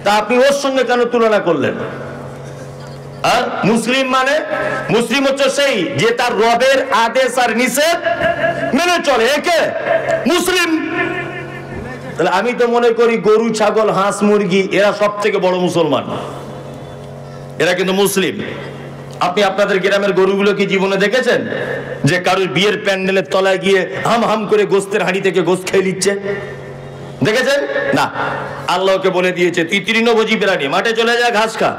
তা আপনি ওর সঙ্গে কেন তুলনা করলেন? আর মুসলিম মানে মুসলিম হচ্ছে সেই যে তার রবের আদেশ আর নিষেধ মেনে চলে, একে মুসলিম। তাহলে আমি তো মনে করি গরু, ছাগল, হাঁস, মুরগি এরা সব থেকে বড় মুসলমান, এরা কিন্তু মুসলিম। আপনি আপনাদের গ্রামের গরুগুলো কি জীবনে দেখেছেন যে কারোর বিয়ের প্যান্ডেলের তলায় গিয়ে হাম হাম করে গোস্তের হাঁড়ি থেকে গোস্ত খেয়ে নিচ্ছে? দেখেছেন না? আল্লাহকে বলে দিয়েছে তুই তৃণভোজী প্রাণী, মাঠে চলে যা ঘাস খা,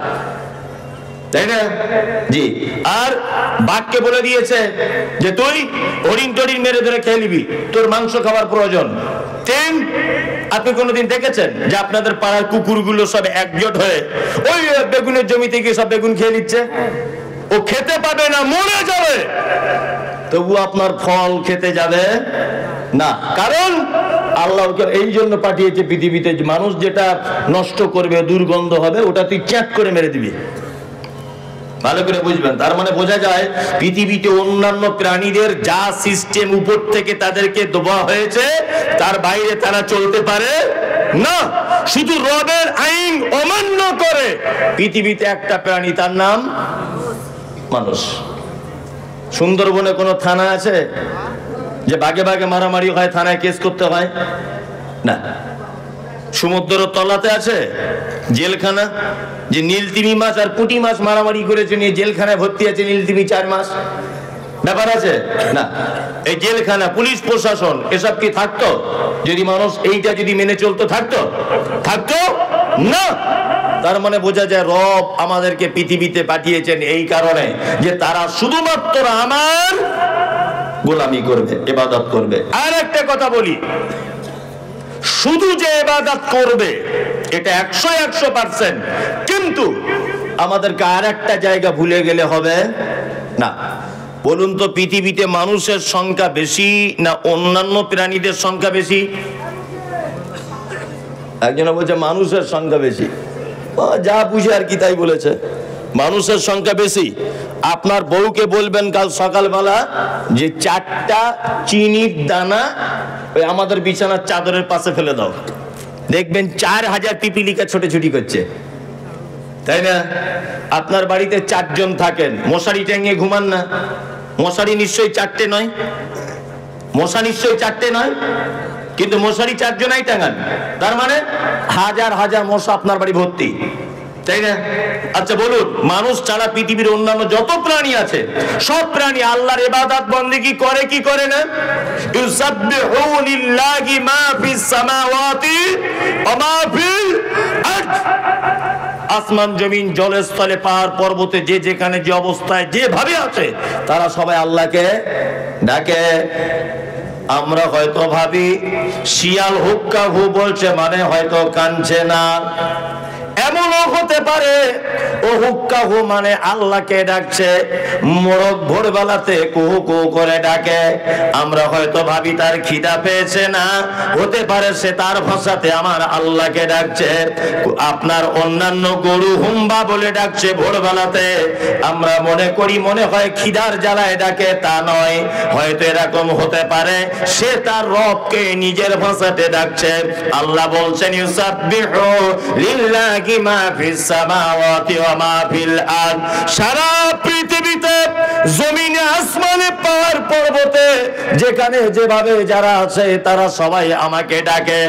তাই না? জি। আর বাঘকে বলে দিয়েছে যে তুই হরিণ টরিণ মেরে ধরে খেয়ে নিবি, তোর মাংস খাবার প্রয়োজন। আপনি কোনোদিন দেখেছেন যে আপনাদের পাড়ার কুকুরগুলো সব একজোট হয়ে ওই বেগুনের জমিতে গিয়ে সব বেগুন খেয়ে নিচ্ছে? ও খেতে পাবে না, মরে যাবে, তবু আপনার ফল খেতে যাবে না। কারণ আল্লাহ ওকে এই জন্য পাঠিয়েছে পৃথিবীতে, মানুষ যেটা নষ্ট করবে, দুর্গন্ধ হবে, ওটা তুই চ্যাট করে মেরে দিবি। ভালো করে বুঝবেন। তার মানে বোঝা যায় পৃথিবীতে অন্যান্য প্রাণীদের যা সিস্টেম উপর থেকে তাদেরকে দেওয়া হয়েছে তার বাইরে তারা চলতে পারে না। শুধু রবের আইন অমান্য করে পৃথিবীতে একটা প্রাণী, তার নাম মানুষ। সুন্দরবনে কোনো থানা আছে যে বাগে বাগে মারামারি হয়, থানায় কেস করতে হয় না? সমুদ্র তলাতে আছে জেলখানা, যে নীলতিমি মাছ আর পুঁটি মাছ মারামারি করেছে নিয়ে জেলখানায় ভর্তি আছে নীলতিমি 4 মাস, ব্যাপার আছে না? এই জেলখানা, পুলিশ প্রশাসন এসব কি থাকতো যদি মানুষ এইটা যদি মেনে চলতো? থাকতো না। তার মানে বোঝা যায় রব আমাদেরকে পৃথিবীতে পাঠিয়েছেন এই কারণে যে তারা শুধুমাত্র আমার গোলামি করবে, ইবাদত করবে। আর একটা কথা বলি, শুধু যে ইবাদত করবে এটা 100%, কিন্তু আমাদেরকে আর একটা জায়গা ভুলে গেলে হবে না। বলুন তো, পৃথিবীতে মানুষের সংখ্যা বেশি না অন্যান্য প্রাণীদের সংখ্যা বেশি? একজন বলছে মানুষের সংখ্যা বেশি, যা বুঝে আর কি তাই বলেছে, মানুষের সংখ্যা বেশি। আপনার বউকে বলবেন কাল সকালবেলা যে 4টা চিনির দানা ওই আমাদের বিছানার চাদরের পাশে ফেলে দাও, দেখবেন 4000 পিপিলিকা ছোটাছুটি করছে, তাই না? আপনার বাড়িতে 4 জন থাকেন, মশারি টাঙিয়ে ঘুমান না? মশারি নিশ্চয়ই 4টে নয়, মশা নিশ্চয়ই 4টে নয়, কিন্তু মশারি 4 জনাই টাঙান, তার মানে হাজার হাজার মশা আপনার বাড়ি ভর্তি, তাই না? আচ্ছা বলুন, মানুষ ছাড়া পৃথিবীর অন্যান্য যত প্রাণী আছে সব প্রাণী আল্লাহর ইবাদত বন্দেগী করে কি করে না? ইউসাব্বিহু লিল্লাহি মা ফিস সামাওয়াতি ওয়া মা ফিল আরদ। আসমান জমিন জলে স্থলে পাহাড় পর্বতে যে যেখানে যে অবস্থায় যেভাবে আছে তারা সবাই আল্লাহকে ডাকে। আমরা হয়তো ভাবি শিয়াল হুক্কা হু বলছে মানে হয়তো কানছে না, এমনও হতে পারে ও হুক্কা হু মানে আল্লাহকে ডাকছে। মোরগ ভোরবেলাতে কুহু কুহু করে ডাকে, আমরা হয়তো ভাবি তার খিদা পেয়েছে না, হতে পারে সে তার ভাষাতে আমার আল্লাহকে ডাকছে। আপনার অন্যান্য গরু হুম্বা বলে ডাকছে ভোরবেলাতে, আমরা মনে করি মনে হয় খিদার জ্বালায় ডাকে, তা নয়, হয়তো এরকম হতে পারে সে তার রবকে নিজের ভাষাতে ডাকছে। আল্লাহ বলছেন ইউসাব্বিহু লিল্লাহি মা ফিস সামাওয়াতি ওয়া মা ফিল আরদ। সারা পৃথিবীতে জমিনে আসমানে পাহাড় পর্বতে যেখানে যেভাবে যারা আছে তারা সবাই আমাকে ডাকে।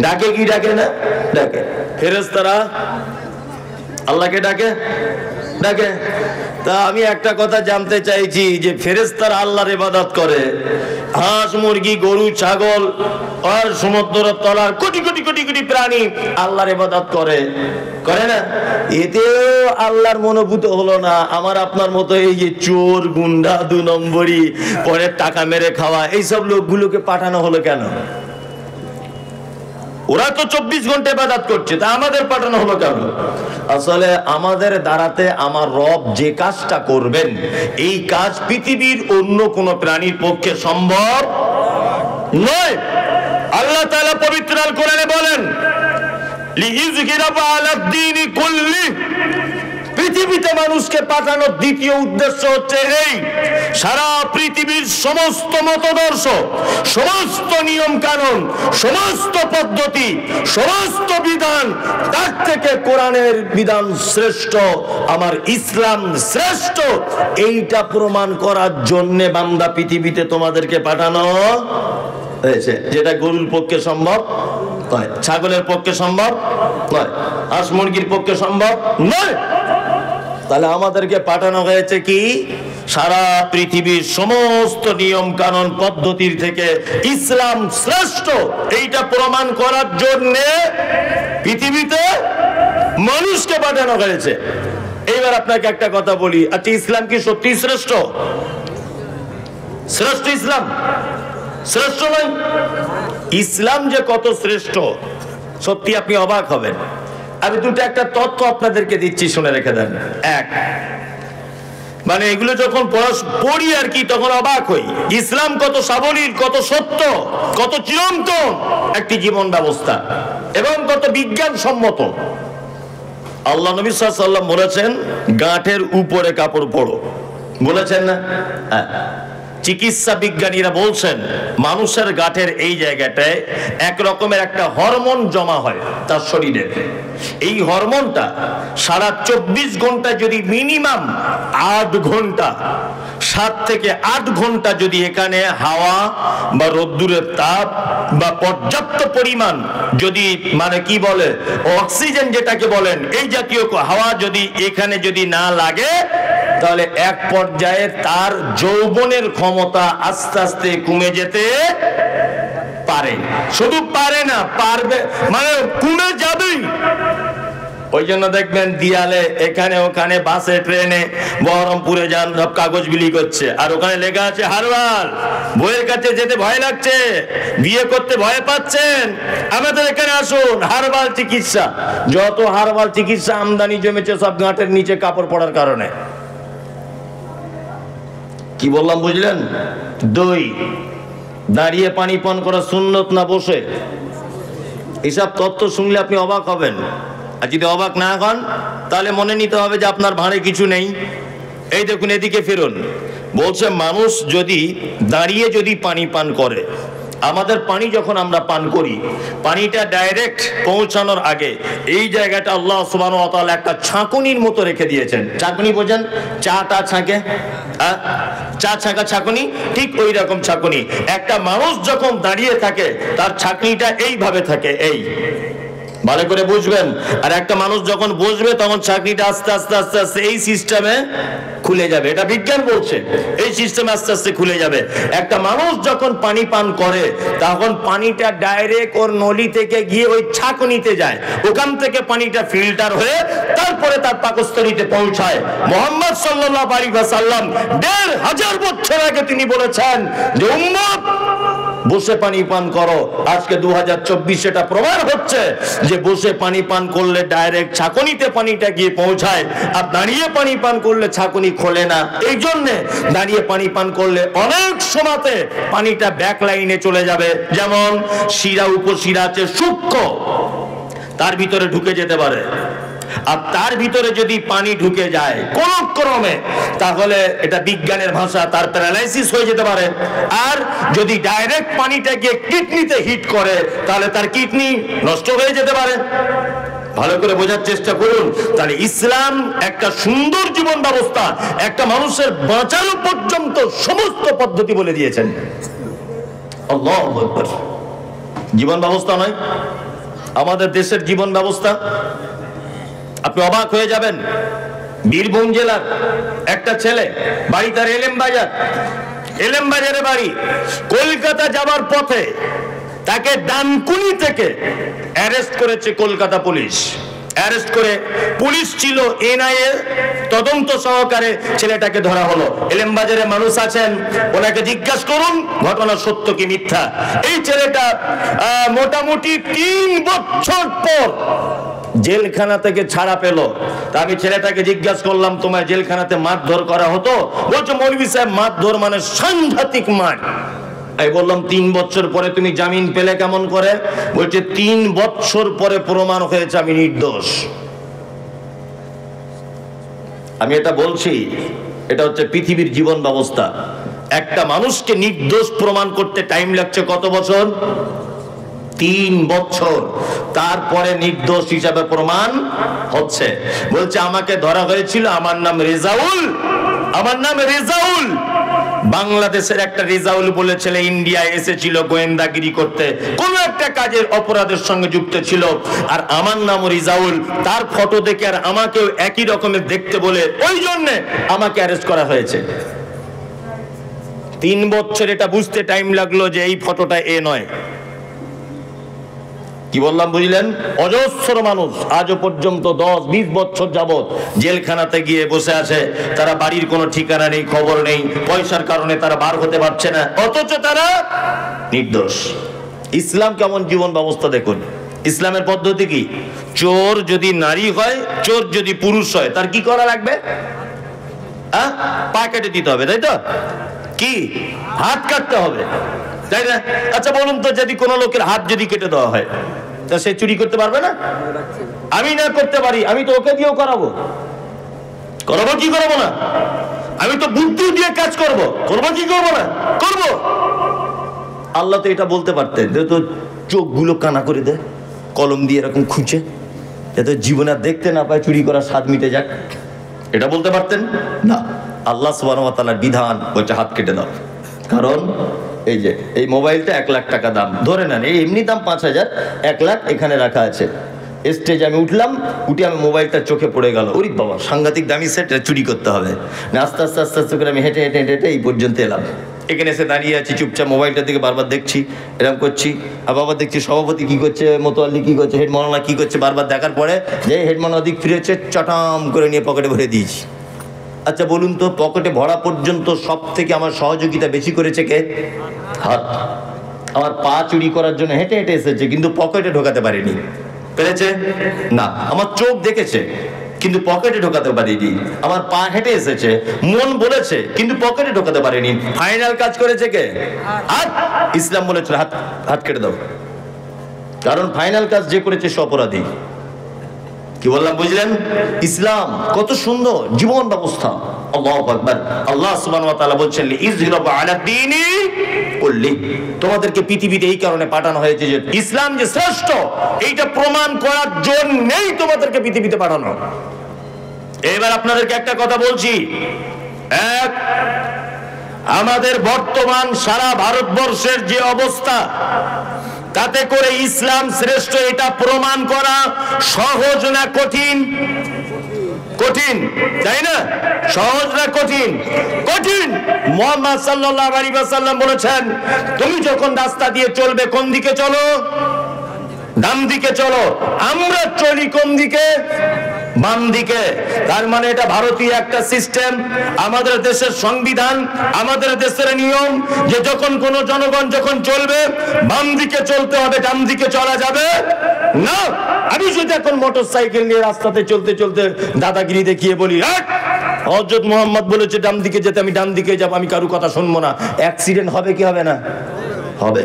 ডাকে কি ডাকে না? ডাকে। ফেরেশতারা আল্লাহকে ডাকে ডাকে। তা আমি একটা কথা জানতে চাইছি যে ফেরেশতারা আল্লাহর ইবাদত করে, হাঁস মুরগি গরু ছাগল আর সমুদ্রের তলার কোটি কোটি কোটি কোটি প্রাণী আল্লাহর ইবাদত করে, করে না? এতেও আল্লাহর মনোভূত হলো না। আমার আপনার মতো এই যে চোর গুন্ডা 2 নম্বরই পরে টাকা মেরে খাওয়া এইসব লোকগুলোকে পাঠানো হলো কেন? ওরা তো 24 ঘন্টা ইবাদত করছে, তা আমাদের পাঠানো হলো কেন? আসলে আমাদের দ্বারাতে আমার রব যে কাজটা করবেন এই কাজ পৃথিবীর অন্য কোন প্রাণীর পক্ষে সম্ভব নয়। আল্লাহ তাআলা পবিত্র আল কোরআনে বলেন লিইযহিরাহু আলাদ-দীনি কুল্লি, পৃথিবীতে মানুষকে পাঠানোর দ্বিতীয় উদ্দেশ্য হচ্ছে এই, সারা পৃথিবীর সমস্ত মতদর্শ, সমস্ত নিয়ম কানুন, সমস্ত পদ্ধতি, সমস্ত বিধান, তার থেকে কোরআনের বিধান শ্রেষ্ঠ, আমার ইসলাম শ্রেষ্ঠ, এইটা প্রমাণ করার জন্য বান্দা পৃথিবীতে তোমাদেরকে পাঠানো হয়েছে। যেটা গরুর পক্ষে সম্ভব নয়, ছাগলের পক্ষে সম্ভব নয়, হাঁস মুরগির পক্ষে সম্ভব নয়। তাহলে আমাদেরকে পাঠানো হয়েছে কি, সারা পৃথিবীর সমস্ত নিয়ম কানুন পদ্ধতির থেকে ইসলাম শ্রেষ্ঠ, এইটা প্রমাণ করার জন্য পৃথিবীতে মানুষকে পাঠানো হয়েছে। এইবার আপনাকে একটা কথা বলি, আচ্ছা ইসলাম কি সত্যি শ্রেষ্ঠ? শ্রেষ্ঠ ইসলাম? শ্রেষ্ঠ নয়। ইসলাম যে কত শ্রেষ্ঠ সত্যি আপনি অবাক হবেন। আমি দুটো একটা তথ্য আপনাদেরকে দিচ্ছি, শুনে রেখে দেন। এক, মানে এগুলো যখন পড়ি আর কি, তখন অবাক হই। ইসলাম কত সাবলীল, কত সত্য, কত চিরন্তন একটি জীবন ব্যবস্থা এবং কত বিজ্ঞানসম্মত। আল্লাহ নবী সাল্লাল্লাহু আলাইহি ওয়াসাল্লাম বলেছেন, গাঁটের উপরে কাপড় পরো, বলেছেন না? চিকিৎসা বিজ্ঞানীরা বলছেন মানুষের গাঁটের এই জায়গাটায় এক রকমের একটা হরমোন জমা হয় তার শরীরে। এই হরমোনটা সারা 24 ঘন্টা যদি মিনিমাম 8 ঘন্টা, 7 থেকে 8 ঘন্টা যদি এখানে হাওয়া বা রোদ্দুরের তাপ বা পর্যাপ্ত পরিমাণ যদি মানে কি বলে অক্সিজেন যেটাকে বলেন, এই জাতীয় হাওয়া যদি এখানে যদি না লাগে, তাহলে এক পর্যায়ে তার যৌবনের ক্ষমতা আস্তে আস্তে কমে যেতে পারে। শুধু পারে না, পারবে মানে কমে যাবেই। ওই জন্য দেখবেন দিয়ালে এখানে ওখানে, বাসে ট্রেনে, বহরমপুরে যান, সব কাগজ বিলি করছে, আর ওখানে লেখা আছে হারবাল। বইয়ের কাছে যেতে ভয় লাগছে, বিয়ে করতে ভয় পাচ্ছেন, আমাদের এখানে আসুন, হারবাল চিকিৎসা। যত হারবাল চিকিৎসা আমদানি জমেছে সব গাঁটের নিচে কাপড় পড়ার কারণে। কি বললাম বুঝলেন? দই দাঁড়িয়ে পানি পান করা সুন্নত না বসে? এসব তথ্য শুনলে আপনি অবাক হবেন। আর যদি অবাক না হন তাহলে মনে নিতে হবে যে আপনার ভাঁড়ে কিছু নেই। এই দেখুন, এদিকে ফিরুন। বলছে মানুষ যদি দাঁড়িয়ে যদি পানি পান করে, আমাদের পানি যখন আমরা পান করি, পানিটা ডাইরেক্ট পৌঁছানোর আগে এই জায়গাটা আল্লাহ সুবহানাহু ওয়া তাআলা একটা ছাঁকুনির মতো রেখে দিয়েছেন। ছাঁকুনি বোঝেন? চাটা ছাঁকে, চা ছাঁকা ছাঁকুনি, ঠিক ওই রকম ছাঁকুনি। একটা মানুষ যখন দাঁড়িয়ে থাকে তার ছাঁকনিটা এইভাবে থাকে, এই ভালো করে বুঝবেন। আর একটা মানুষ যখন বসবে তখন চাকরিটা আস্তে আস্তে আস্তে আস্তে এই সিস্টেমে খুলে যাবে। এটা বিজ্ঞান বলছে, এই সিস্টেমে আস্তে আস্তে খুলে যাবে। একটা মানুষ যখন পানি পান করে তখন পানিটা ডাইরেক্ট ওর নলি থেকে গিয়ে ওই ছাঁকনিতে যায়, ওখান থেকে পানিটা ফিল্টার হয়ে তারপরে তার পাকস্থলীতে পৌঁছায়। মুহাম্মদ সাল্লাল্লাহু আলাইহি ওয়াসাল্লাম ১৫০০ বছর আগে তিনি বলেছেন যে উম্মত বসে পানি পান করো। আজকে 2024 এটা প্রমাণ হচ্ছে যে বসে পানি পান করলে ডাইরেক্ট ছাঁকনিতে পানিটা গিয়ে পৌঁছায়, আর দাঁড়িয়ে পানি পান করলে ছাঁকনি খোলে না। এই জন্যে দাঁড়িয়ে পানি পান করলে অনেক সময়তে পানিটা ব্যাক লাইনে চলে যাবে। যেমন শিরা উপশিরা আছে সূক্ষ্ম, তার ভিতরে ঢুকে যেতে পারে, আর তার ভিতরে যদি পানি ঢুকে যায় কোন ক্রমে, তাহলে এটা বিজ্ঞানের ভাষা তার প্যারালাইসিস হয়ে যেতে পারে। আর যদি ডাইরেক্ট পানিটা গিয়ে কিডনিতে হিট করে তাহলে তার কিডনি নষ্ট হয়ে যেতে পারে। ভালো করে বোঝার চেষ্টা করুন। তাহলে ইসলাম একটা সুন্দর জীবন ব্যবস্থা, একটা মানুষের বাঁচানো পর্যন্ত সমস্ত পদ্ধতি বলে দিয়েছেন। আল্লাহু আকবার। জীবন ব্যবস্থা নয়, আমাদের দেশের জীবন ব্যবস্থা আপনি অবাক হয়ে যাবেন। বীরভূম জেলার একটা ছেলে, বাড়ি তার এলেম বাজারে বাড়ি, কলকাতা যাবার পথে তাকে ডানকুনি থেকে অ্যারেস্ট করেছে কলকাতা পুলিশ। অ্যারেস্ট করে পুলিশ ছিল এনআইএ তদন্ত সহকারে ছেলেটাকে ধরা হলো। এলেম বাজারে মানুষ আছেন, ওনাকে জিজ্ঞাসা করুন ঘটনা সত্য কি মিথ্যা। এই ছেলেটা মোটামুটি 3 বছর পর জেলখানা থেকে ছাড়া পেল। তা আমি ছেলেটাকে জিজ্ঞাসা করলাম, তোমায় জেলখানাতে মারধর করা হতো? বলছে মৌলভী সাহেব মারধর মানে সাংঘাতিক মার। আমি বললাম 3 বছর পরে তুমি জামিন পেলে কেমন করে? বলছে 3 বছর পরে প্রমাণ হয়েছে আমি নির্দোষ। আমি এটা বলছি, এটা হচ্ছে পৃথিবীর জীবন ব্যবস্থা। একটা মানুষকে নির্দোষ প্রমাণ করতে টাইম লাগছে কত বছর? 3 বছর। তারপরে নির্দোষ হিসাবে প্রমাণ হচ্ছে। বলছে আমাকে ধরা হয়েছিল, আমার নাম রেজাউল, আমার নাম রেজাউল। বাংলাদেশের একটা রেজাউল বলে ছেলে ইন্ডিয়ায় এসেছিল গোয়েন্দাগিরি করতে, কোন একটা কাজের অপরাধের সঙ্গে যুক্ত ছিল, আর আমার নাম রেজাউল। তার ফটো দেখে আর আমাকেও একই রকমের দেখতে বলে ওই জন্য আমাকে অ্যারেস্ট করা হয়েছে। 3 বছর এটা বুঝতে টাইম লাগলো যে এই ফটোটা এ নয়। কি বললাম বুঝলেন? অজস্র মানুষ আজও পর্যন্ত 10-20 বছর যাবত জেলখানাতে গিয়ে বসে আছে। তারা বাড়ির কোনো ঠিকানা নেই, খবর নেই, পয়সার কারণে তারা বার হতে পারছে না, অথচ তারা নির্দোষ। ইসলাম কেমন জীবন ব্যবস্থা দেখুন। ইসলামের পদ্ধতি কি? চোর যদি নারী হয়, চোর যদি পুরুষ হয়, তার কি করা লাগবে? পা কেটে দিতে হবে, তাই তো? কি হাত কাটতে হবে, তাই না? আচ্ছা বলুন তো, যদি কোনো লোকের হাত যদি কেটে দেওয়া হয়, তা সে চুরি করতে পারবে না? আমি না করতে পারি, আমি তো ওকে দিয়েও করাবো। করবো কি করবো না? আমি তো বুদ্ধি দিয়ে কাজ করব, করবো কি করবো না? করবো। আল্লাহ তো এটা বলতে পারতেন, তো চোখগুলো কানা করে দে কলম দিয়ে এরকম খুঁচে, যাতে জীবনে দেখতে না পায়, চুরি করার স্বাদ মিটে যাক। এটা বলতে পারতেন না। আল্লাহ সুবহানাহু ওয়া তাআলার বিধান হচ্ছে হাত কেটে দাও। কারণ এই যে এই মোবাইলটা 1 লাখ টাকা দাম, ধরে নেন এই এমনি দাম 5,000, 1 লাখ এখানে রাখা আছে। স্টেজে আমি উঠলাম, উঠে আমি মোবাইলটা চোখে পড়ে গেল, ওরে বাবা সাংঘাতিক দামি সেট, চুরি করতে হবে না। আস্তে আস্তে আস্তে আস্তে করে আমি হেঁটে হেঁটে হেঁটে হেঁটে এই পর্যন্ত এলাম। এখানে এসে দাঁড়িয়ে আছি চুপচাপ, মোবাইলটার দিকে বারবার দেখছি, এরকম করছি। আর বাবা দেখছি সভাপতি কি করছে, মোতোয়াল্লি কি করছে, হেড মাওলানা কি করছে, বারবার দেখার পরে যে হেড মাওলানা দিক ফিরেছে, চটাম করে নিয়ে পকেটে ভরে দিয়েছি। আচ্ছা বলুন তো, পকেটে ভরা পর্যন্ত সব থেকে আমার সহযোগিতা বেশি করেছে কে? হাত। আমার পা চুরি করার জন্য হেঁটে হেঁটে এসেছে, কিন্তু পকেটে ঢোকাতে পারেনি। পেরেছে না? আমার চোখ দেখেছে কিন্তু পকেটে ঢোকাতে পারেনি। আমার পা হেঁটে এসেছে, মন বলেছে কিন্তু পকেটে ঢোকাতে পারেনি। ফাইনাল কাজ করেছে কে? হাত। ইসলাম বলেছিল হাত হাত কেটে দাও, কারণ ফাইনাল কাজ যে করেছে সে অপরাধী। কি বললাম বুঝলেন? ইসলাম কত সুন্দর জীবন ব্যবস্থা। আল্লাহু আকবার। আল্লাহ সুবহানাহু ওয়া তাআলা বলছেন ইযহিরু আলা দীনি কুল্লি, তোমাদেরকে পৃথিবীতে এই কারণে পাঠানো হয়েছে যে ইসলাম যে শ্রেষ্ঠ, এইটা প্রমাণ করার জন্যই তোমাদেরকে পৃথিবীতে পাঠানো। এবার আপনাদেরকে একটা কথা বলছি, এক, আমাদের বর্তমান সারা ভারতবর্ষের যে অবস্থা, তাতে করে ইসলাম শ্রেষ্ঠ এটা প্রমাণ করা সহজ না কঠিন? কঠিন, তাই না? সহজ না কঠিন? কঠিন। মুহাম্মদ সাল্লাল্লাহু আলাইহি ওয়াসাল্লাম বলেছেন, তুমি যখন রাস্তা দিয়ে চলবে কোন দিকে চলো? ডান দিকে চলো। আমরা চলি কোন দিকে? বাম দিকে। তার মানে এটা ভারতীয় একটা সিস্টেম, আমাদের দেশের সংবিধান, আমাদের দেশের নিয়ম যে যখন কোন জনগণ যখন চলবে বাম দিকে চলতে হবে, ডান দিকে চলা যাবে না। আমি যদি এখন মোটরসাইকেল নিয়ে রাস্তাতে চলতে চলতে দাদাগিরি দেখিয়ে বলি হযরত মুহাম্মদ বলেছে ডান দিকে যেতে, আমি ডান দিকে যাব, আমি কারো কথা শুনবো না, অ্যাক্সিডেন্ট হবে কি হবে না? হবে।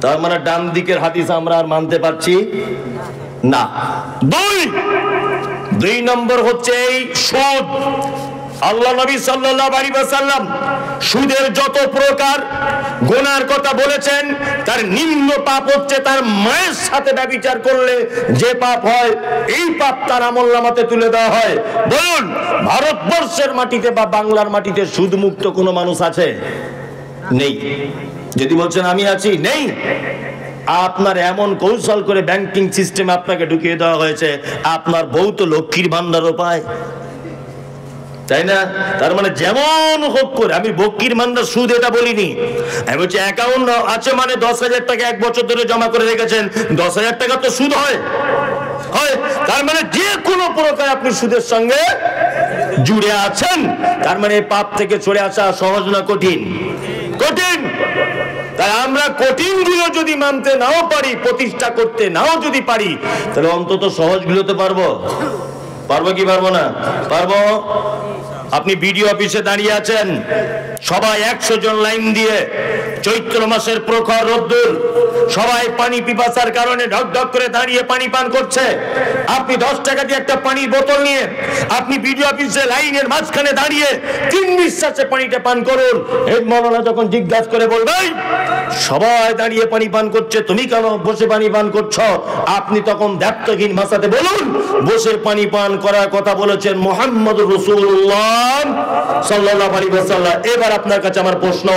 তার মানে ডান দিকের হাদিস আমরা আর মানতে পারছি না। দুই নম্বর হচ্ছে এই সুদ। আল্লাহ নবী সাল্লাল্লাহু আলাইহি ওয়াসাল্লাম সুদের যত প্রকার গুনার কথা বলেছেন, তার নিম্ন পাপ হচ্ছে তার মায়ের সাথে ব্যভিচার করলে যে পাপ হয়, এই পাপ তার আমলনামাতে তুলে দেওয়া হয়। বলুন ভারতবর্ষের মাটিতে বা বাংলার মাটিতে সুদ মুক্ত কোনো মানুষ আছে? নেই। যদি বলছেন আমি আছি, নেই। আপনার এমন কৌশল করে ব্যাংকিং সিস্টেমে আপনাকে ঢুকিয়ে দেওয়া হয়েছে, আপনার বউ তো লক্ষ্মীর ভান্ডারও পায়, তাই না? তার মানে যেমন হোক করে, আমি লক্ষ্মীর ভান্ডার সুদ এটা বলিনি, আমি বলছি অ্যাকাউন্ট আছে মানে 10,000 টাকা 1 বছর ধরে জমা করে রেখেছেন, 10,000 টাকা তো সুদ হয়। তার মানে যে কোনো প্রকার আপনি সুদের সঙ্গে জুড়ে আছেন। তার মানে পাপ থেকে সরে আসা সহজ না কঠিন? কঠিন। তাই আমরা কঠিন গুলো যদি মানতে নাও পারি, প্রতিষ্ঠা করতে নাও যদি পারি, তাহলে অন্তত সহজ গুলোতে পারবো। পারবো কি পারবো না? পারবো। আপনি বিডিও অফিসে দাঁড়িয়ে আছেন, সবাই 100 জন লাইন দিয়ে, চৈত্র মাসের প্রখর রোদ্দুর, সবাই পানি পিপাসার কারণে ঢক ঢক করে দাঁড়িয়ে পানি পান করছে। আপনি 10 টাকা দিয়ে একটা পানির বোতল নিয়ে আপনি বিডিও অফিসে লাইনের মাঝখানে দাঁড়িয়ে 3 নিঃশ্বাসে পানিটা পান করুন। হেড মাওলানা যখন জিজ্ঞাসা করে বলবেন সবাই দাঁড়িয়ে পানি পান করছে, তুমি কেন বসে পানি পান করছো, আপনি তখন দায়িত্বহীন ভাষাতে বলুন বসে পানি পান করার কথা বলেছেন মুহাম্মদুর রাসূলুল্লাহ সাল্লাল্লাহু আলাইহি ওয়াসাল্লাম। এবার আপনার কাছে আমার প্রশ্ন,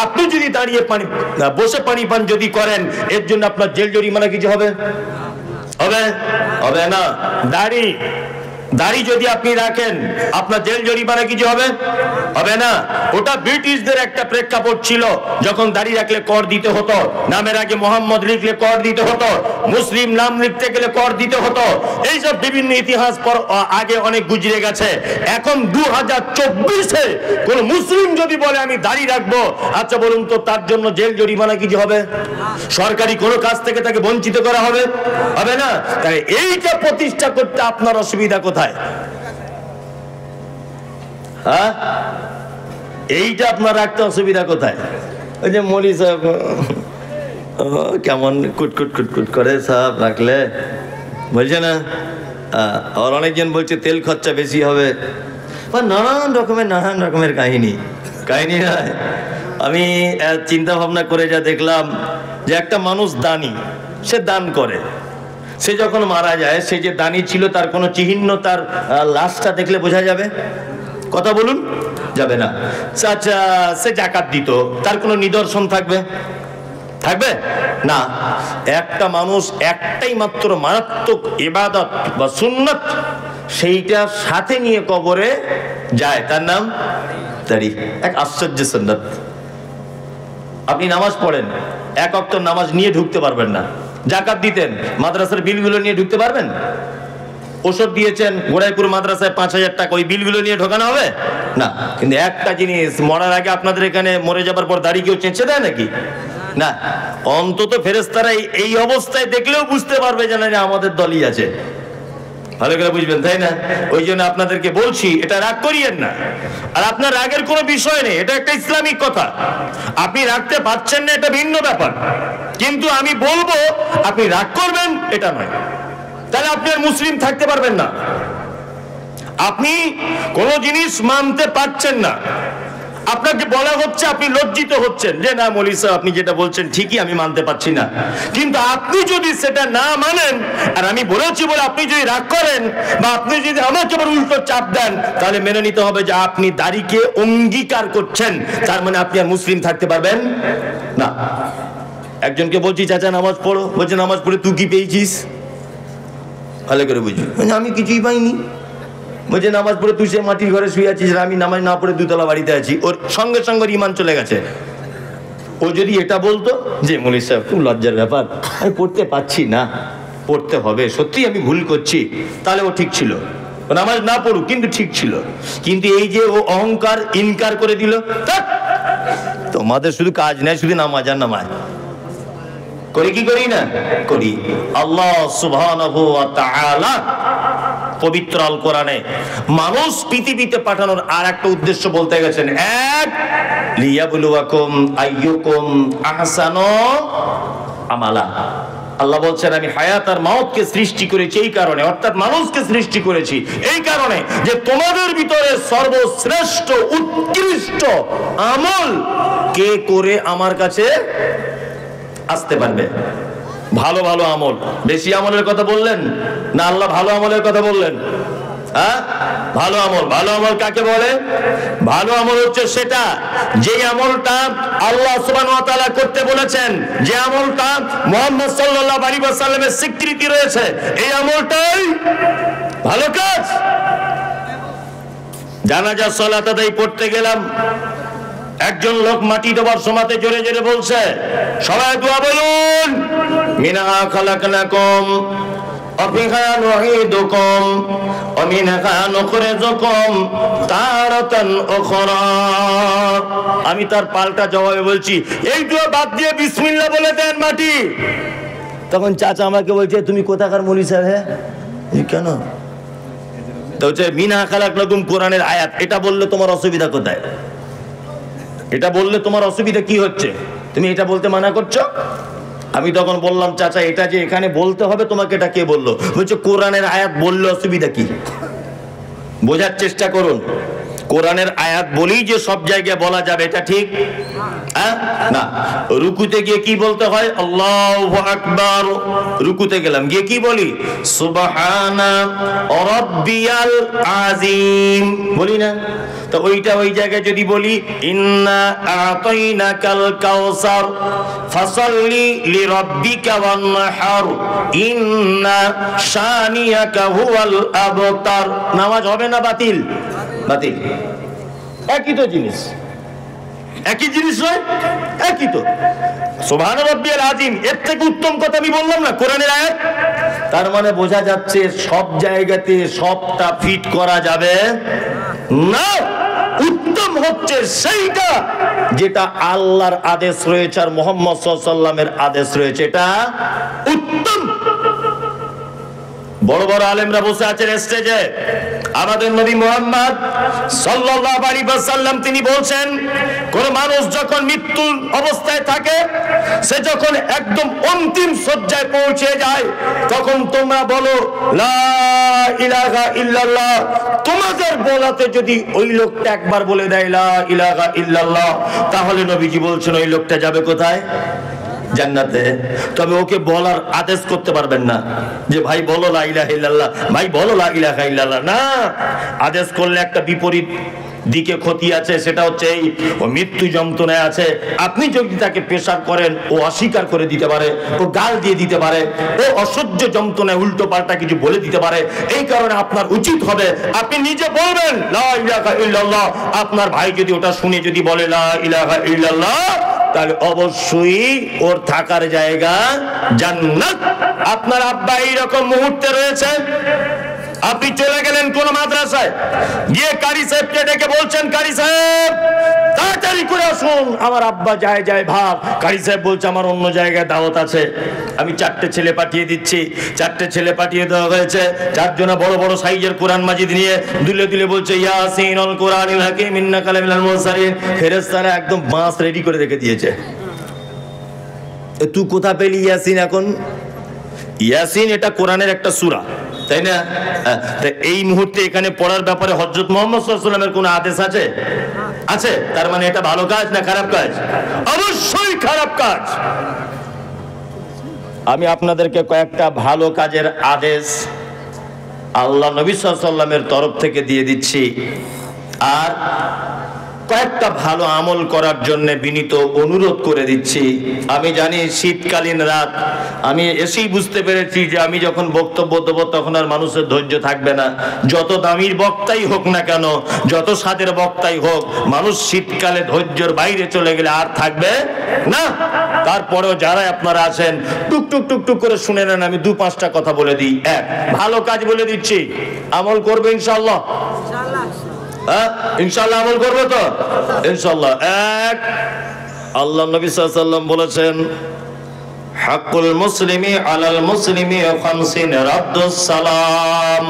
আপনি যদি দাঁড়িয়ে পানি বসে পানি পান যদি করেন এর জন্য আপনার জেল জরিমানা কিছু হবে? হবে? হবে না। দাড়ি যদি আপনি রাখেন আপনার জেল জরিমানা কিছু হবে? হবে না। ওটা ব্রিটিশদের একটা প্রেক্ষাপট ছিল, যখন দাড়ি রাখলে কর দিতে হতো, নামের আগে মোহাম্মদ লিখলে কর দিতে হতো, মুসলিম নাম লিখতে গেলে কর দিতে হতো। এইসব বিভিন্ন ইতিহাস আগে অনেক গুজরে গেছে। এখন 2024-এ কোন মুসলিম যদি বলে আমি দাড়ি রাখবো, আচ্ছা বলুন তো তার জন্য জেল জরিমানা কিছু হবে? সরকারি কোনো কাজ থেকে তাকে বঞ্চিত করা হবে? হবে না। তাই এইটা প্রতিষ্ঠা করতে আপনার অসুবিধা কোথায়? হ্যাঁ, এইটা আপনার রাখতে অসুবিধা কোথায়? ওই যে মৌলী সাহেব কেমন কুটকুট কুটকুট করে সাহেব রাখলে বলছে না, আর অনেকজন বলছে তেল খরচা বেশি হবে, নানান রকমের কাহিনী নয়। আমি চিন্তা ভাবনা করে যা দেখলাম যে একটা মানুষ দানি, সে দান করে, সে যখন মারা যায় সে যে দানি ছিল তার কোনো চিহ্ন তার লাশটা দেখলে বোঝা যাবে? কথা বলুন, যাবে না। আচ্ছা, সে যাকাত দিত, তার কোনো নিদর্শন থাকবে না। একটা মানুষ একটাই মাত্র মারাত্মক ইবাদত বা সুন্নাত সেইটা সাথে নিয়ে কবরে যায়, তার নাম দাড়ি। এক আশ্চর্য সুন্নাত। আপনি নামাজ পড়েন, 1 ওয়াক্ত নামাজ নিয়ে ঢুকতে পারবেন না। যাকাত দিতেন, মাদ্রাসার বিলগুলো নিয়ে ঢুকতে পারবেন? ওষুধ দিয়েছেন গোড়াইপুর মাদ্রাসায় 5000 টাকা, ওই বিলগুলো নিয়ে ঢোকানো হবে না। কিন্তু একটা জিনিস, মরার আগে আপনাদের এখানে মরে যাবার পর দাড়ি কেউ চেঁচে দেয় নাকি? না। অন্তত ফেরেশতারা এই অবস্থায় দেখলেও বুঝতে পারবে যে না আমাদের দলই আছে, ভালো করে বুঝবেন, তাই না? ওই জন্য আপনাদেরকে বলছি এটা রাগ করিয়েন না। আর আপনার রাগের কোনো বিষয় নেই, এটা একটা ইসলামিক কথা। আপনি রাখতে পারছেন না এটা ভিন্ন ব্যাপার, কিন্তু আমি বলবো আপনি রাগ করবেন এটা নয়, তাহলে আপনি আর মুসলিম থাকতে পারবেন না। আপনি কোনো জিনিস মানতে পারছেন না, আপনাকে বলা হচ্ছে, আপনি লজ্জিত হচ্ছেন যে না মৌলী সাহেব আপনি যেটা বলছেন ঠিকই, আমি মানতে পারছি না। কিন্তু আপনি যদি সেটা না মানেন আর আমি বলেছি বলে আপনি যদি রাগ করেন বা আপনি যদি আমাকে আবার উল্টো চাপ দেন, তাহলে মেনে নিতে হবে যে আপনি দাড়িকে অঙ্গীকার করছেন, তার মানে আপনি আর মুসলিম থাকতে পারবেন না। একজনকে বলছি চাচা নামাজ পড়ো, বলছে নামাজ পড়ে তুই কি পেয়েছিস? ভালো করে বুঝি, আমি কিছুই পাইনি। বলছে নামাজ পড়ে তুই সে মাটির ঘরে শুয়ে আছিস, আমি নামাজ না পড়ে 2 তলা বাড়িতে আছি। ওর সঙ্গে সঙ্গে ইমান চলে গেছে। ও যদি এটা বলতো যে মৌলী সাহেব খুব লজ্জার ব্যাপার, আমি পড়তে পারছি না, পড়তে হবে, সত্যি আমি ভুল করছি, তাহলে ও ঠিক ছিল, নামাজ না পড়ুক কিন্তু ঠিক ছিল। কিন্তু এই যে ও অহংকার ইনকার করে দিল, তোমাদের শুধু কাজ নেই, শুধু নামাজ আর নামাজ করি কি করি না করি। আল্লাহ সুবহানাহু ওয়া তাআলা পবিত্র আল কোরআনে মানুষ পৃথিবীতে পাঠানোর আর একটা উদ্দেশ্য বলতে গেছেন, এক লিয়াবলুয়াকুম আইয়ুকুম আহসানু আমালা। আল্লাহ বলছেন আমি হায়াত আর মাউতকে সৃষ্টি করেছি এই কারণে, অর্থাৎ মানুষকে সৃষ্টি করেছি এই কারণে যে তোমাদের ভিতরে সর্বশ্রেষ্ঠ উৎকৃষ্ট আমল কে করে আমার কাছে আসতে পারবে। ভালো ভালো আমল, বেশি আমলের কথা বললেন না আল্লাহ ভালো আমলের কথা বললেন? হ্যাঁ, ভালো আমল। ভালো আমল কাকে বলে? ভালো আমল হচ্ছে সেটা যে আমলটা আল্লাহ সুবহানাহু ওয়া তাআলা করতে বলেছেন, যে আমলটা মুহাম্মদ সাল্লাল্লাহু আলাইহি ওয়াসাল্লামের স্বীকৃতি রয়েছে, এই আমলটাই ভালো কাজ। জানাজা সালাত আদায় পড়তে গেলাম, একজন লোক মাটি দেওয়ার সময়তে জোরে জোরে বলছে সবাই দোয়া বলুন, মিনহা খালাকনাকুম ওয়া ফিহা নুঈদুকুম ওয়া মিনহা নুখরিজুকুম তারাতান উখরা। আমি তার পাল্টা জবাবে বলছি এই দোয়া বাদ দিয়ে বিসমিল্লাহ বলে দেন মাটি। তখন চাচা আমাকে বলছে তুমি কোথাকার মৌলী সাহেব? হ্যাঁ, কেন? তো হচ্ছে মিনহা খালাকনাকুম কোরআনের আয়াত, এটা বললে তোমার অসুবিধা কোথায়? এটা বললে তোমার অসুবিধা কি হচ্ছে? তুমি এটা বলতে মানা করছো? আমি তখন বললাম, চাচা এটা যে এখানে বলতে হবে তোমাকে, এটা কে বললো? বলছে কোরআনের আয়াত বললে অসুবিধা কি? বোঝার চেষ্টা করুন, কোরআনের আয়াত বলেই যে সব জায়গায় বলা যাবে এটা ঠিক না। রুকুতে গিয়ে কি বলতে হয়? আল্লাহু আকবার। রুকুতে গেলাম, গিয়ে কি বলি? সুবহানা রাব্বিয়াল আযীম বলি না? তো ওইটা ওই জায়গায় যদি বলি ইন্না আতাইনাকাল কাউসার ফাসাল্লি লিরাব্বিকা ওয়ানহার ইন্না শানিয়াকা হুয়াল আবতার, নামাজ হবে না বাতিল? বাতিল। একই তো জিনিস, একই জিনিস নয়? একই তো। সুবহান রাব্বিয়াল আযীম, এর থেকে উত্তম কথা আমি বললাম না কোরআনের আয়াত? তার মানে বোঝা যাচ্ছে সব জায়গাতে সবটা ফিট করা যাবে না। উত্তম হচ্ছে সেইটা যেটা আল্লাহর আদেশ রয়েছে আর মুহাম্মদ সাল্লাল্লাহু আলাইহি ওয়াসাল্লামের আদেশ রয়েছে, এটা উত্তম। বড় বড় আলেমরা বসে আছেন স্টেজে, আমাদের নবী মুহাম্মদ সাল্লাল্লাহু আলাইহি ওয়াসাল্লাম তিনি বলছেন, কোন মানুষ যখন মৃত্যুর অবস্থায় থাকে, সে যখন একদম অন্তিম শয্যায় পৌঁছে যায়, তখন তোমরা বলো লা ইলাহা ইল্লাল্লাহ। তোমাদের বলাতে যদি ওই লোকটা একবার বলে দেয় লা ইলাহা ইল্লাল্লাহ, তাহলে নবীজি বলছেন ওই লোকটা যাবে কোথায়? জান্নাতে। তবে ওকে বলার আদেশ করতে পারবেন না যে ভাই বলো লা ইলাহা ইল্লাল্লাহ, ভাই বলো লা ইলাহা ইল্লাল্লাহ, না। আদেশ করলে একটা বিপরীত দিকে ক্ষতি আছে, সেটা হচ্ছে এই ও মৃত্যু যন্ত্রণায় আছে। আপনি যদি তাকে প্রেসার করেন, ও অস্বীকার করে দিতে পারে, ও গাল দিয়ে দিতে পারে, ও অসহ্য যন্ত্রণায় উল্টো পাল্টা কিছু বলে দিতে পারে। এই কারণে আপনার উচিত হবে আপনি নিজে বলবেন লা ইলাহা ইল্লাল্লাহ। আপনার ভাই যদি ওটা শুনে যদি বলে লা ইলাহা ইল্লাল্লাহ, তাহলে অবশ্যই ওর থাকার জায়গা জান্নাত। আপনার আব্বা এইরকম মুহূর্তে রয়েছে, আপনি চলে গেলেন কোন মাদ্রাসায়, গিয়ে কারি সাহেবকে ডেকে বলছেন, কারি সাহেব তাড়াতাড়ি করে আসুন, আমার আব্বা যায় যায় ভাব। কারি সাহেব বলছে আমার অন্য জায়গায় দাওয়াত আছে, আমি 4টে ছেলে পাঠিয়ে দিচ্ছি। 4টে ছেলে পাঠিয়ে দেওয়া হয়েছে, 4 জনা বড় বড় সাইজের কোরআন মাজিদ নিয়ে দুলে দুলে বলছে ইয়াসিনুল কোরআনিল হাকিম ইন্নাকা লামিনাল মুরসালিন। ফেরেশতারা একদম বাঁশ রেডি করে রেখে দিয়েছে। তুই কোথা পেলি ইয়াসিন? এখন ইয়াসিন এটা কোরআনের একটা সূরা, তাই না? এই মুহূর্তে এখানে পড়ার ব্যাপারে হযরত মুহাম্মদ সাল্লাল্লাহু আলাইহি ওয়াসাল্লামের কোনো আদেশ আছে? আছে। তার মানে এটা ভালো কাজ না খারাপ কাজ? অবশ্যই খারাপ কাজ। আমি আপনাদেরকে কয়েকটা ভালো কাজের আদেশ আল্লাহ নবী সাল্লাল্লাহু আলাইহি ওয়াসাল্লামের তরফ থেকে দিয়ে দিচ্ছি, আর কয়েকটা ভালো আমল করার জন্য বিনীত অনুরোধ করে দিচ্ছি। আমি জানি শীতকালীন রাত, আমি এসেই বুঝতে পেরেছি যে আমি যখন বক্তব্য দেবো তখন আর মানুষের ধৈর্য থাকবে না। যত দামির বক্তাই হোক না কেন, যত স্বাদের বক্তাই হোক, মানুষ শীতকালে ধৈর্যের বাইরে চলে গেলে আর থাকবে না। তারপরেও যারা আপনারা আছেন টুকটুক টুকটুক করে শুনে নেন, আমি 2-5টা কথা বলে দিই। এক, ভালো কাজ বলে দিচ্ছি, আমল করবে ইনশাআল্লাহ? ইনশাআল্লাহ আমল করবো তো ইনশাআল্লাহ। এক, আল্লাহ নবী সাল্লাল্লাহু আলাইহি ওয়াসাল্লাম বলেছেন হাক্কুল মুসলিমি আলাল মুসলিমি খামসিন রাদ্দুস সালাম।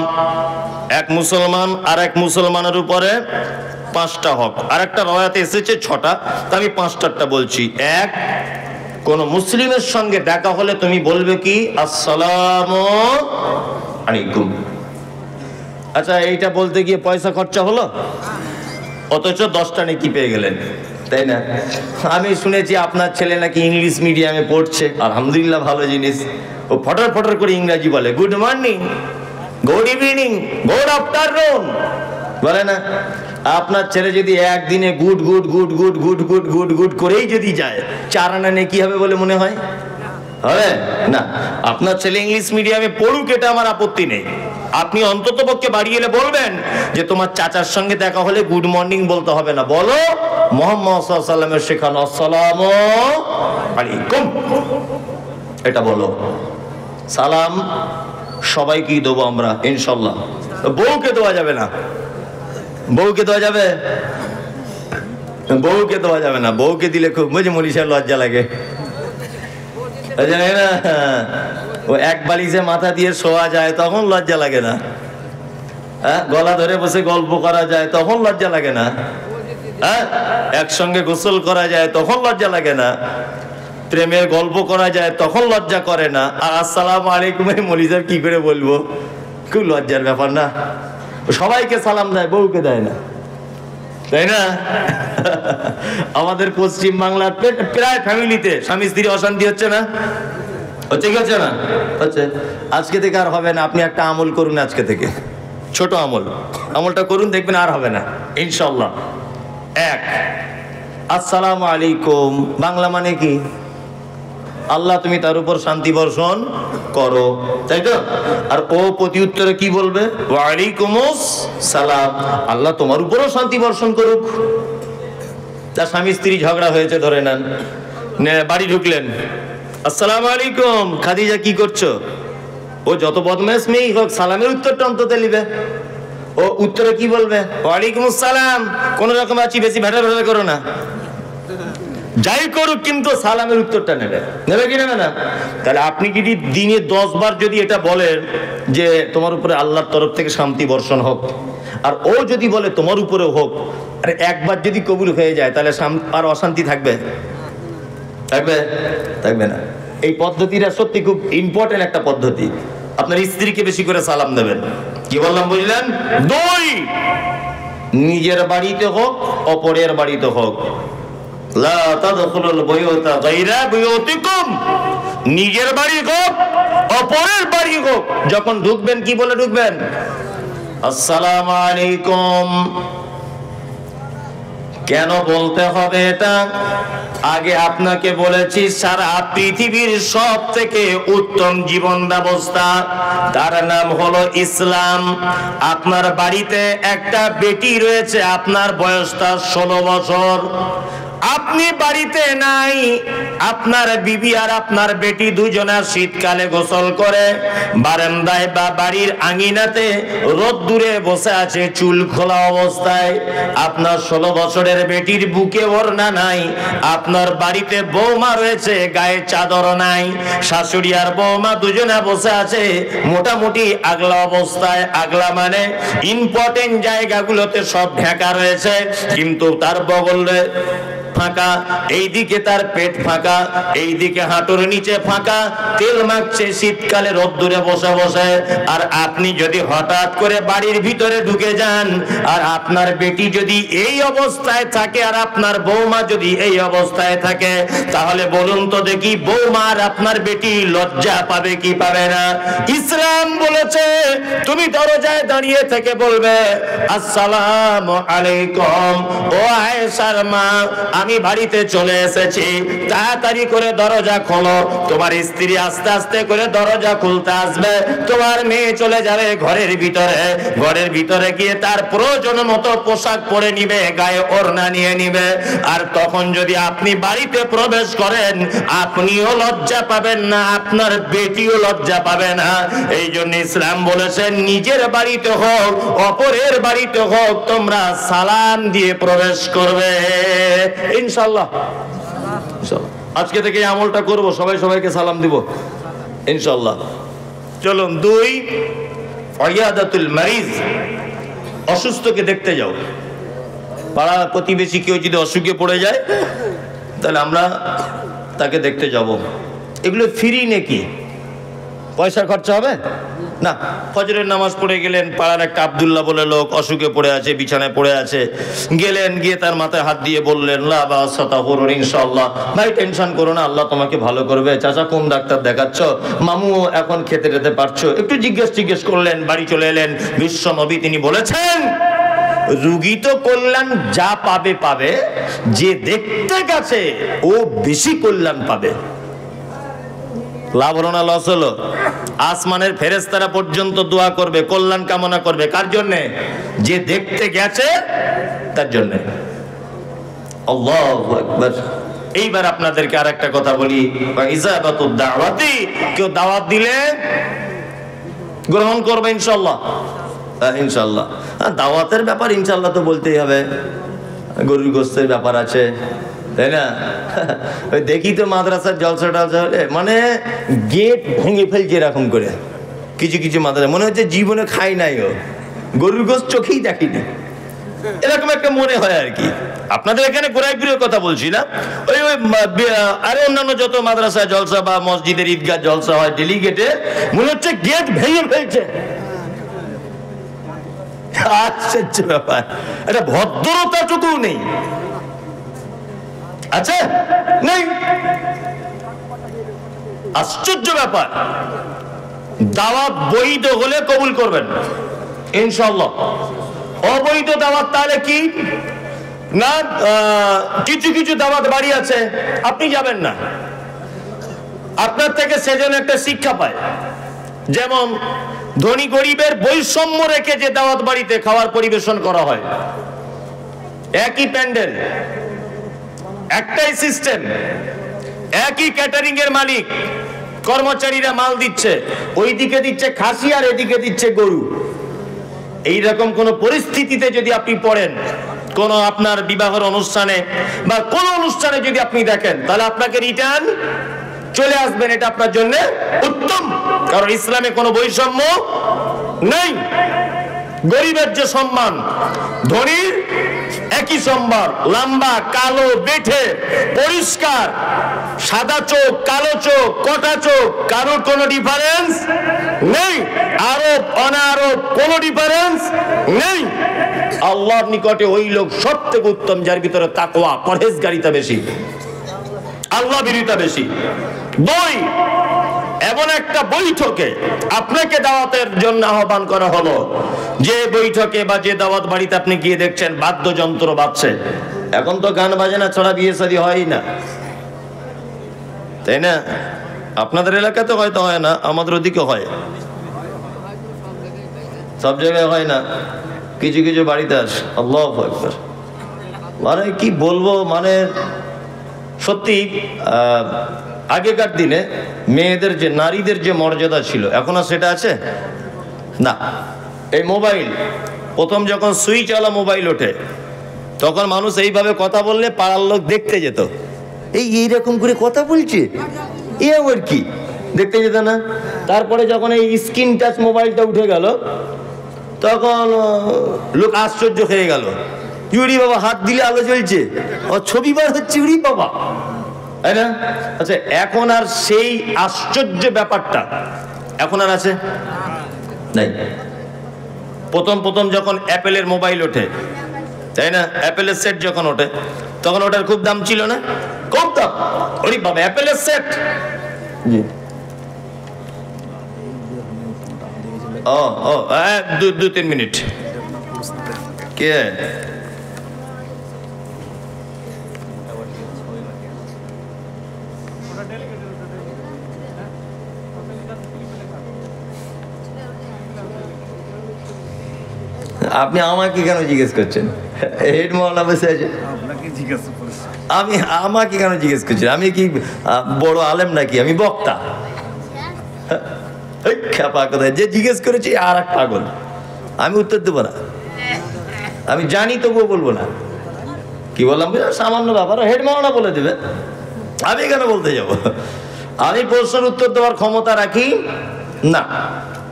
এক মুসলমান আর এক মুসলমানের উপরে 5টা হক। আর একটা রওয়ায়াতে এসেছে 6টা, তা আমি 5টারটা বলছি। এক, কোন মুসলিমের সঙ্গে দেখা হলে তুমি বলবে কি আসসালামু আলাইকুম। আচ্ছা, এইটা বলতে গিয়ে পয়সা খরচা হলো, অথচ 10টা নেকি পেয়ে গেলেন, তাই না? আমি শুনেছি আপনার ছেলে নাকি ইংলিশ মিডিয়ামে পড়ছে, আলহামদুলিল্লাহ ভালো জিনিস। ও ফটর ফটর করে ইংরাজি বলে, good morning, good evening, good afternoon বলে না? আপনার ছেলে যদি একদিনে good good good good good good good good করেই যদি যায়, 4 আনা নেকি হবে বলে মনে হয়? হবে না। আপনার ছেলে ইংলিশ মিডিয়ামে পড়ুক, এটা আমার আপত্তি নেই। আপনি অন্তত পক্ষে বাড়ি এলে বলবেন যে তোমার চাচার সঙ্গে দেখা হলে গুড মর্নিং বলতে হবে না, বলো মুহাম্মদ সাল্লাল্লাহু আলাইহি ওয়াসাল্লামের শেখানো আসসালামু আলাইকুম, এটা বলো। সালাম সবাইকেই দেবো আমরা ইনশাআল্লাহ। বউকে দেওয়া যাবে না, বউকে দেওয়া যাবে? বউকে দেওয়া যাবে না। বউকে দিলে খুব মনীষার লজ্জা লাগে, না? ও এক বালিশে মাথা দিয়ে শোয়া যায় তখন লজ্জা লাগে না? গলা ধরে বসে গল্প করা যায় তখন লজ্জা লাগে না? একসঙ্গে গোসল করা যায় তখন লজ্জা লাগে না? প্রেমের গল্প করা যায় তখন লজ্জা করে না, আর আসসালামু আলাইকুম মৌলভী সাহেব কি করে বলবো, খুব লজ্জার ব্যাপার না। সবাইকে সালাম দেয়, বউকে দেয় না, তাই না? আমাদের পশ্চিম বাংলার প্রায় ফ্যামিলিতে স্বামী স্ত্রী অশান্তি হচ্ছে না? হচ্ছে কি হচ্ছে না? হচ্ছে। আজকে থেকে আর হবে না। আপনি একটা আমল করুন আজকে থেকে, ছোট আমলটা করুন, দেখবেন আর হবে না ইনশাল্লাহ। এক, আসসালামু আলাইকুম বাংলা মানে কি? আল্লাহ তুমি তার উপর শান্তি বর্ষণ করো, তাই তো? আর ও প্রতি উত্তরে কি বলবে? ওয়ালাইকুমুস সালাম, আল্লাহ তোমার উপরও শান্তি বর্ষণ করুক। তার স্বামী স্ত্রী ঝগড়া হয়েছে ধরে নেন, বাড়ি ঢুকলেন, আসসালামু আলাইকুম খাদিজা কি করছো? ও যত বদমাশ মেয়েই হোক সালামের উত্তরটা অন্তত নিবে। ও উত্তরে কি বলবে? ওয়ালাইকুম আসসালাম। কোন রকম আছি, বেশি ভেটা ভেটা করো না, যাই করুক কিন্তু সালামের উত্তরটা নেবে কি নেবে না? তাহলে আপনি যদি দিনে 10 বার যদি এটা বলেন যে তোমার উপরে আল্লাহর তরফ থেকে শান্তি বর্ষণ হোক, আর ও যদি বলে তোমার উপরেও হোক, আর একবার যদি কবুল হয়ে যায়, তাহলে আর অশান্তি থাকবে? থাকবে না। এই পদ্ধতিটা সত্যি খুব ইম্পর্টেন্ট একটা পদ্ধতি। আপনার স্ত্রীকে বেশি করে সালাম দেবেন। কি বললাম বুঝলেন? 2, নিজের বাড়িতে হোক অপরের বাড়িতে হোক, লা তাদখুলুল বুয়ুতা গায়রা বুয়ুতিকুম, নিজের বাড়ি হোক অপরের বাড়ি হোক, যখন ঢুকবেন কি বলে ঢুকবেন? আসসালামু আলাইকুম। কেন বলতে হবে এটা? আগে আপনাকে বলেছি সারা পৃথিবীর সব থেকে উত্তম জীবন ব্যবস্থা, তার নাম হলো ইসলাম। আপনার বাড়িতে একটা বেটি রয়েছে, আপনার বয়সটা 16 বছর, আপনি বাড়িতে নাই, আপনার বিবি আর আপনার বেটি দুজনা শীতকালে গোসল করে বারান্দায় বা বাড়ির আঙিনাতে রোদ্দুরে বসে আছে চুল খোলা অবস্থায়। আপনার 16 বছরের বেটির বুকে ওড়না নাই, আপনার বাড়িতে বৌমা রয়েছে গায়ে চাদর নাই, শাশুড়ি আর বৌমা দুজনা বসে আছে মোটামুটি আগলা অবস্থায়। আগলা মানে ইম্পর্টেন্ট জায়গাগুলোতে সব ঢাকা রয়েছে, কিন্তু তার বগলে ফাঁকা, এইদিকে তার পেট ফাঁকা, এইদিকে হাঁটুর নিচে ফাঁকা, তেল মাখছে শীতকালে রোদ্দুরে বসে বসে। আর আপনি যদি হঠাৎ করে বাড়ির ভিতরে ঢুকে যান, আর আপনার বেটি যদি এই অবস্থায় থাকে আর আপনার বৌমা যদি এই অবস্থায় থাকে, তাহলে বলুন তো দেখি বৌমা আর আপনার বেটি লজ্জা পাবে কি পাবে না? ইসলাম বলেছে তুমি দরজায় দাঁড়িয়ে থেকে বলবে আসসালামু আলাইকুম, ও আয়েশার মা আমি বাড়িতে চলে এসেছি, তাড়াতাড়ি করে দরজা খোলো। তোমার স্ত্রী আস্তে আস্তে করে দরজা খুলতে আসবে, তোমার মেয়ে চলে যাবে ঘরের ভিতরে, ঘরের ভিতরে গিয়ে তার প্রয়োজন মতো পোশাক পরে নিবে, গায়ে ওড়না নিয়ে নিবে। আর তখন যদি আপনি বাড়িতে প্রবেশ করেন, আপনিও লজ্জা পাবেন না, আপনার বেটিও লজ্জা পাবে না। এই জন্য ইসলাম বলেছে নিজের বাড়িতে হোক অপরের বাড়িতে হোক তোমরা সালাম দিয়ে প্রবেশ করবে ইনশাআল্লাহ। আজকে থেকে এই আমলটা করব, সবাই সবাইকে সালাম দিব ইনশাআল্লাহ। চলুন 2, ইয়াদাতুল মারিজ, অসুস্থকে দেখতে যাও। পাড়া প্রতিবেশী কেউ যদি অসুখে পড়ে যায়, তাহলে আমরা তাকে দেখতে যাব। এগুলো ফ্রি নাকি? পয়সা খরচা হবে না। ফজরের নামাজ পড়ে গেলেন, পাড়ার একটা আব্দুল্লাহ বলে লোক অসুখে পড়ে আছে, বিছানায় পড়ে আছে, গেলেন, গিয়ে তার মাথায় হাত দিয়ে বললেন লা বাসা তাহুরুন ইনশাআল্লাহ, ভাই টেনশন করো না, আল্লাহ তোমাকে ভালো করবে। চাচা কোন ডাক্তার দেখাচ্ছ? মামু এখন খেতে যেতে পারছো? একটু জিজ্ঞেস করলেন, বাড়ি চলে এলেন। বিশ্ব নবী তিনি বলেছেন রুগী তো কল্যাণ যা পাবে পাবে, যে দেখতে গেছে ও বেশি কল্যাণ পাবে। লাভ হলো না লস হলো? আসমানের ফেরেশতারা পর্যন্ত দোয়া করবে, কল্যাণ কামনা করবে। কার জন্য? যে দেখতে গেছে তার জন্য। আল্লাহু আকবার। এইবার আপনাদেরকে আরেকটা কথা বলি, ইজাবাতুদ দাওয়াতি, কেউ দাওয়াত দিলে গ্রহণ করবে ইনশাআল্লাহ। ইনশাআল্লাহ দাওয়াতের ব্যাপার ইনশাআল্লাহ তো বলতেই হবে। গরুর গোশতের ব্যাপার আছে, তাই না? ওই দেখি তো মাদ্রাসার জলসা টলসা হলে মানে গেট ভেঙে ফেলছে এরকম করে। কিছু কিছু মাদ্রাসা মনে হচ্ছে জীবনে খাই নাই, ও গরুর গোশত চোখেই দেখিনি। এরকম একটা মনে হয় আর কি। আপনাদের এখানে গোড়াইপুরের কথা বলছি না, ওই ওই আরো অন্যান্য যত মাদ্রাসা জলসা বা মসজিদের ঈদগাহ জলসা হয় ডেলিগেটে মনে হচ্ছে গেট ভেঙে ফেলছে। আশ্চর্য ব্যাপার, এটা ভদ্রতাটুকু নেই। আচ্ছা নেই, আশ্চর্য ব্যাপার। দাওয়াত বৈধ হলে কবুল করবেন ইনশাআল্লাহ। অবৈধ দাওয়াত তাহলে কি না, কিছু কিছু দাওয়াত বাড়ি আছে আপনি যাবেন না, আপনার থেকে সেজন্য একটা শিক্ষা পায়। যেমন ধনী গরিবের বৈষম্য রেখে যে দাওয়াত বাড়িতে খাবার পরিবেশন করা হয়, একই প্যান্ডেল, একটাই সিস্টেম, একই ক্যাটারিং এর মালিক, কর্মচারীরা মাল দিচ্ছে, ওইদিকে দিচ্ছে খাসি আর এদিকে দিচ্ছে গরু। এইরকম কোন পরিস্থিতিতে যদি আপনি পড়েন, কোন আপনার বিবাহের অনুষ্ঠানে বা কোন অনুষ্ঠানে যদি আপনি দেখেন, তাহলে আপনাকে রিটার্ন চলে আসবেন, এটা আপনার জন্য উত্তম। কারণ ইসলামে কোনো বৈষম্য নেই। গরিবের যে সম্মান, ধনীর একই সম্মান। লম্বা কালো বেঠে পরিষ্কার, সাদা চোখ কালো চোখ কটা চোখ, কারোর কোনো ডিফারেন্স নেই। আরব অনারব কোনো ডিফারেন্স নেই। আল্লাহর নিকটে ওই লোক সব থেকে উত্তম যার ভিতরে তাকওয়া, পরহেজগারিতা বেশি, আল্লাহ ভীরুতা বেশি। দুই, এমন একটা বৈঠকে আপনাকে দাওয়াতের জন্য আহ্বান করা হলো, যে বৈঠকে বা যে দাওয়াত বাড়িতে আপনি গিয়ে দেখছেন বাদ্যযন্ত্র বাজছে। এখন তো গান বাজনা ছাড়া বিয়ে শাদী হয় না, তাই না? আপনাদের এলাকাতে হয়তো হয় না, আমাদের ওদিকে হয়, সব জায়গায় হয় না, কিছু কিছু বাড়িতে আসে। আল্লাহু আকবার। মানে কি বলবো, মানে সত্যি আগেকার দিনে মেয়েদের যে, নারীদের যে মর্যাদা ছিল, এখন আর সেটা আছে না। এই মোবাইল প্রথম যখন সুইচ আলা মোবাইল ওঠে, তখন মানুষ এইভাবে কথা বললে পাড়ার লোক দেখতে যেত, এইরকম করে কথা বলছে, এ আবার কি, দেখতে যেত না। তারপরে যখন এই স্ক্রিন টাচ মোবাইলটা উঠে গেল, তখন লোক আশ্চর্য হয়ে গেল, ইউরি বাবা হাত দিলে আলো জ্বলছে, ও ছবি বার হচ্ছে, ইউরি বাবা, তাই না? আচ্ছা, এখন আর সেই আশ্চর্য ব্যাপারটা এখন আর আছে নাই। প্রথম প্রথম যখন অ্যাপেলের মোবাইল ওঠে, তাই না, অ্যাপেলের সেট যখন ওঠে, তখন ওটার খুব দাম ছিল না, খুব দাম। ওরে বাবা, অ্যাপেলের সেট, জি ও ও 2-3 মিনিট। কে আপনি আমাকে কেন জিজ্ঞেস করছেন? হেড মহল্লা বসে আছে, আমি আমাকে কেন জিজ্ঞেস করছেন? আমি কি বড় আলেম নাকি? আমি বক্তা? খেপা কোথায়, যে জিজ্ঞেস করেছি আর এক পাগল, আমি উত্তর দেবো না। আমি জানি তবুও বলবো না। কি বললাম, সামান্য ব্যাপার, হেড মহল্লা বলে দেবে, আমি কেন বলতে যাব? আমি প্রশ্নের উত্তর দেওয়ার ক্ষমতা রাখি না।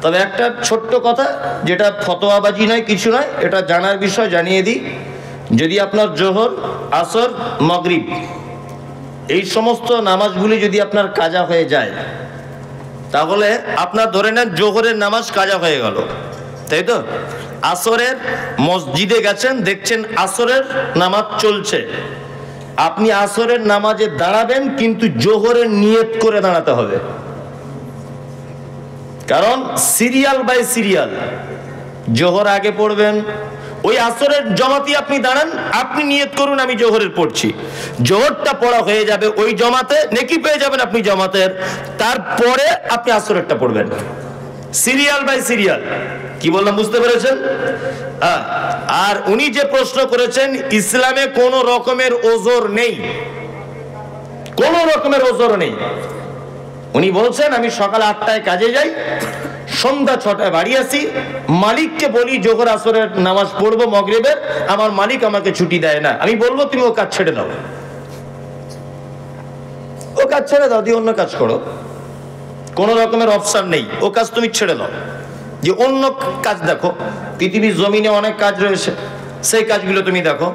তবে একটা ছোট্ট কথা, যেটা ফতোয়াবাজি নয়, কিছু নয়, এটা জানার বিষয়, জানিয়ে দিই। যদি আপনার জোহর, আসর, মাগরিব এই সমস্ত নামাজগুলি যদি আপনার কাজা হয়ে যায়, তাহলে আপনার ধরে নেন জোহরের নামাজ কাজা হয়ে গেল, তাই তো? আসরের মসজিদে গেছেন, দেখছেন আসরের নামাজ চলছে, আপনি আসরের নামাজে দাঁড়াবেন, কিন্তু জোহরের নিয়ত করে দাঁড়াতে হবে। কারণ সিরিয়াল বাই সিরিয়াল, জোহর আগে পড়বেন, ওই আসরের জমাতে আপনি দাঁড়ান, আপনি নিয়ত করুন আমি জোহরের পড়ছি, জোহরটা পড়া হয়ে যাবে ওই জমাতে, নেকি পেয়ে যাবেন আপনি জমাতের, তারপরে আপনি আসরেরটা পড়বেন, সিরিয়াল বাই সিরিয়াল। কি বললাম বুঝতে পেরেছেন? আর উনি যে প্রশ্ন করেছেন, ইসলামে কোন রকমের ওজর নেই, কোন রকমের ওজর নেই। উনি বলছেন আমি সকাল 8টায় কাজে যাই, সন্ধ্যা 6টায় বাড়ি আসি, মালিককে বলি জোহর আসরের নামাজ পড়বো মাগরিবের, আমার মালিক আমাকে ছুটি দেয় না, আমি বলবো তুমি ও কাজ ছেড়ে দাও, ও কাজ ছেড়ে দাও, দিয়ে অন্য কাজ করো, কোন রকমের অপশন নেই, ও কাজ তুমি ছেড়ে দাও, যে অন্য কাজ দেখো। পৃথিবীর জমিনে অনেক কাজ রয়েছে, সেই কাজগুলো তুমি দেখো।